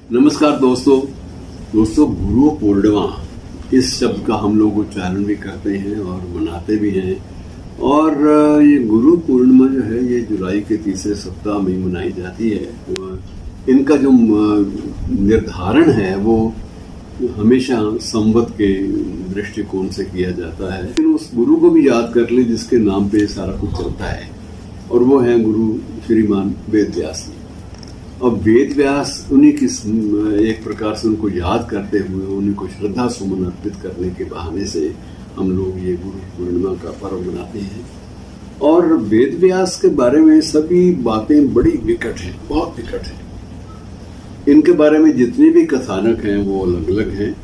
नमस्कार दोस्तों। गुरु पूर्णिमा इस शब्द का हम लोग उच्चारण भी करते हैं और मनाते भी हैं। और ये गुरु पूर्णिमा जो है ये जुलाई के तीसरे सप्ताह में मनाई जाती है। इनका जो निर्धारण है वो हमेशा संवत के दृष्टिकोण से किया जाता है, लेकिन उस गुरु को भी याद कर ले जिसके नाम पे सारा कुछ चलता है, और वो है गुरु श्रीमान वेद व्यास जी। अब वेद व्यास उन्हीं की एक प्रकार से उनको याद करते हुए उन्हीं को श्रद्धा सुमन अर्पित करने के बहाने से हम लोग ये गुरु पूर्णिमा का पर्व मनाते हैं। और वेद व्यास के बारे में सभी बातें बड़ी विकट हैं, बहुत विकट हैं। इनके बारे में जितने भी कथानक हैं वो अलग अलग हैं,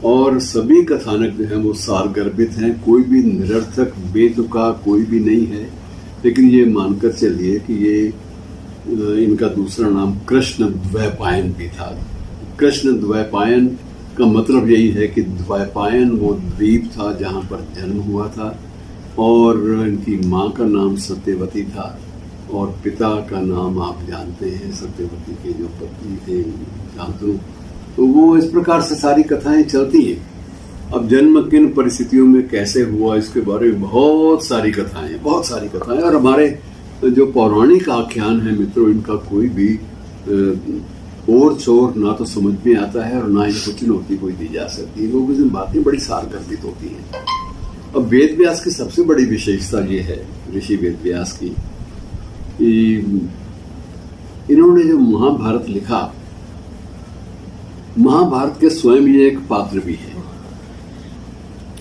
और सभी कथानक जो हैं वो सारगर्भित हैं। कोई भी निरर्थक बेतुका कोई भी नहीं है। लेकिन ये मानकर चलिए कि ये इनका दूसरा नाम कृष्ण द्वैपायन भी था। कृष्ण द्वैपायन का मतलब यही है कि द्वैपायन वो द्वीप था जहाँ पर जन्म हुआ था, और इनकी माँ का नाम सत्यवती था, और पिता का नाम आप जानते हैं, सत्यवती के जो पत्नी थे शांतनु। तो वो इस प्रकार से सारी कथाएं चलती हैं। अब जन्म किन परिस्थितियों में कैसे हुआ इसके बारे में बहुत सारी कथाएं, और हमारे जो पौराणिक आख्यान है मित्रों, इनका कोई भी ओर छोर ना तो समझ में आता है और ना इनको चुनौती कोई दी जा सकती है। लोग इसमें बातें बड़ी सारगर्भित होती हैं। अब वेद व्यास की सबसे बड़ी विशेषता ये है, ऋषि वेद व्यास की, इन्होंने जो महाभारत लिखा, महाभारत के स्वयं ये एक पात्र भी है,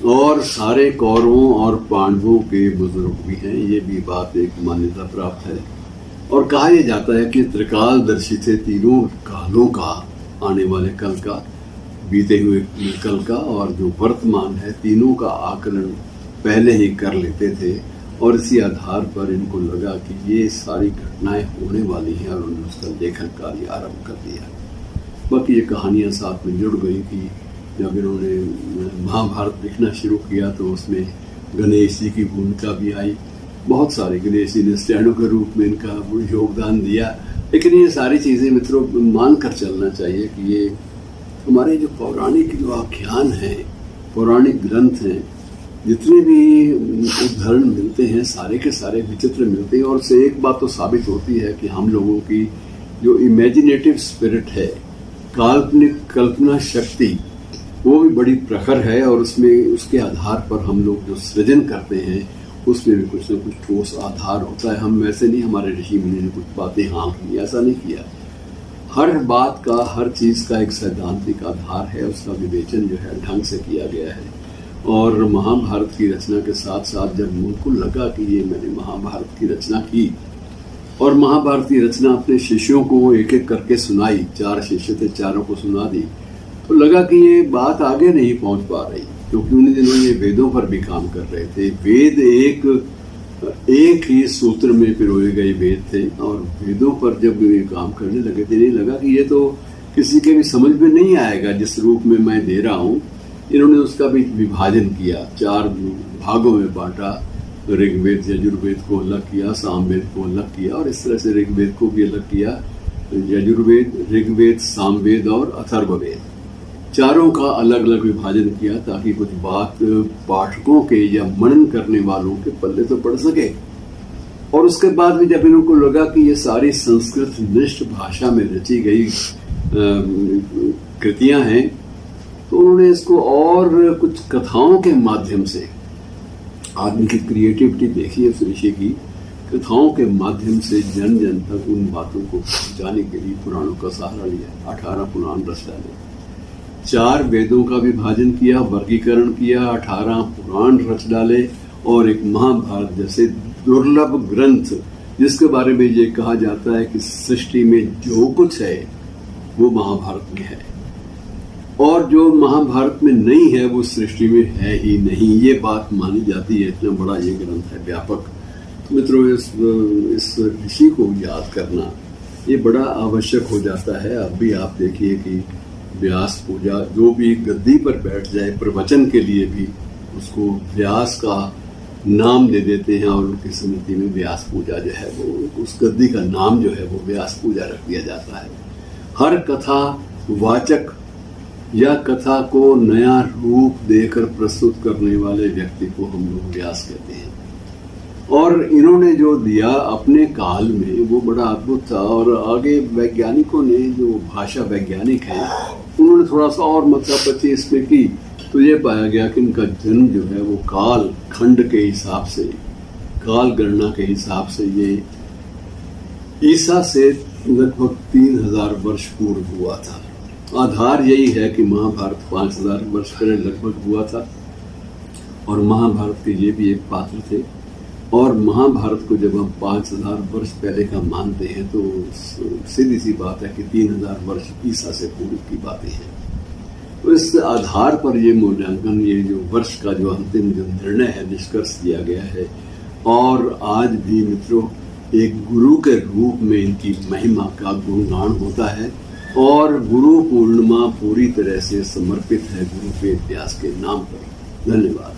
और सारे कौरवों और पांडवों के बुजुर्ग भी हैं। ये भी बात एक मान्यता प्राप्त है। और कहा यह जाता है कि त्रिकालदर्शी थे, तीनों कालों का, आने वाले कल का, बीते हुए कल का, और जो वर्तमान है, तीनों का आकलन पहले ही कर लेते थे। और इसी आधार पर इनको लगा कि ये सारी घटनाएं होने वाली हैं, और उन्होंने उसका लेखन कार्य आरंभ कर दिया। बाकी ये कहानियां साथ में जुड़ गई कि जब इन्होंने महाभारत लिखना शुरू किया तो उसमें गणेश जी की भूमिका भी आई। बहुत सारे गणेश जी ने स्टैंडो के रूप में इनका योगदान दिया। लेकिन ये सारी चीज़ें मित्रों मान कर चलना चाहिए कि ये हमारे जो पौराणिक जो आख्यान हैं, पौराणिक ग्रंथ हैं, जितने भी उदाहरण मिलते हैं सारे के सारे विचित्र मिलते हैं। और उससे एक बात तो साबित होती है कि हम लोगों की जो इमेजिनेटिव स्पिरिट है, काल्पनिक कल्पना शक्ति, वो भी बड़ी प्रखर है। और उसमें उसके आधार पर हम लोग जो सृजन करते हैं उसमें भी कुछ न कुछ ठोस आधार होता है। हम वैसे नहीं, हमारे ऋषि मुनि ने कुछ बातें हाँ की, ऐसा नहीं किया। हर बात का, हर चीज़ का एक सैद्धांतिक आधार है, उसका विवेचन जो है ढंग से किया गया है। और महाभारत की रचना के साथ साथ जब उनको लगा कि ये मैंने महाभारत की रचना की, और महाभारत की रचना अपने शिष्यों को एक एक करके सुनाई, 4 शिष्य थे, चारों को सुना दी, तो लगा कि ये बात आगे नहीं पहुंच पा रही, क्योंकि उन्हीं दिनों ये वेदों पर भी काम कर रहे थे। वेद एक ही सूत्र में पिरोए गए वेद थे, और वेदों पर जब ये काम करने लगे थे, नहीं लगा कि ये तो किसी के भी समझ में नहीं आएगा जिस रूप में मैं दे रहा हूँ। इन्होंने उसका भी विभाजन किया, 4 भागों में बांटा। ऋग्वेद यजुर्वेद को अलग किया, सामवेद को अलग किया, और इस तरह से ऋग्वेद को भी अलग किया। यजुर्वेद, ऋग्वेद, सामवेद और अथर्ववेद, चारों का अलग अलग विभाजन किया, ताकि कुछ बात पाठकों के या मनन करने वालों के पल्ले तो पड़ सके। और उसके बाद भी जब इनको लगा कि ये सारी संस्कृत निष्ठ भाषा में रची गई कृतियां हैं, तो उन्होंने इसको और कुछ कथाओं के माध्यम से, आदमी की क्रिएटिविटी देखिए उस ऋषि की, कथाओं के माध्यम से जन जन तक उन बातों को पहुंचाने के लिए पुराणों का सहारा लिया। 18 पुराण रच डाले, 4 वेदों का विभाजन किया, वर्गीकरण किया, 18 पुराण रच डाले, और एक महाभारत जैसे दुर्लभ ग्रंथ, जिसके बारे में ये कहा जाता है कि सृष्टि में जो कुछ है वो महाभारत में है, और जो महाभारत में नहीं है वो सृष्टि में है ही नहीं। ये बात मानी जाती है, इतना बड़ा ये ग्रंथ है, व्यापक। तो मित्रों, इस ऋषि को याद करना ये बड़ा आवश्यक हो जाता है। अब भी आप देखिए कि व्यास पूजा, जो भी गद्दी पर बैठ जाए प्रवचन के लिए भी उसको व्यास का नाम दे देते हैं, और उनकी स्मृति में व्यास पूजा जो है वो, उस गद्दी का नाम जो है वो व्यास पूजा रख दिया जाता है। हर कथा वाचक या कथा को नया रूप देकर प्रस्तुत करने वाले व्यक्ति को हम लोग व्यास कहते हैं। और इन्होंने जो दिया अपने काल में वो बड़ा अद्भुत था। और आगे वैज्ञानिकों ने, जो भाषा वैज्ञानिक हैं, उन्होंने थोड़ा सा और मथापच्ची इसमें की, तो ये पाया गया कि इनका जन्म जो है वो काल खंड के हिसाब से, काल गणना के हिसाब से ये ईसा से लगभग 3000 वर्ष पूर्व हुआ था। आधार यही है कि महाभारत 5000 वर्ष पहले लगभग हुआ था और महाभारत के ये भी एक पात्र थे। और महाभारत को जब हम 5000 वर्ष पहले का मानते हैं तो सीधी सी बात है कि 3000 वर्ष ईसा से पूर्व की बातें हैं। तो इस आधार पर ये मूल्यांकन, ये जो वर्ष का जो अंतिम जो निर्णय है, निष्कर्ष दिया गया है। और आज भी मित्रों एक गुरु के रूप में इनकी महिमा का गुणगान होता है और गुरु पूर्णिमा पूरी तरह से समर्पित है गुरु वेद व्यास के नाम पर। धन्यवाद।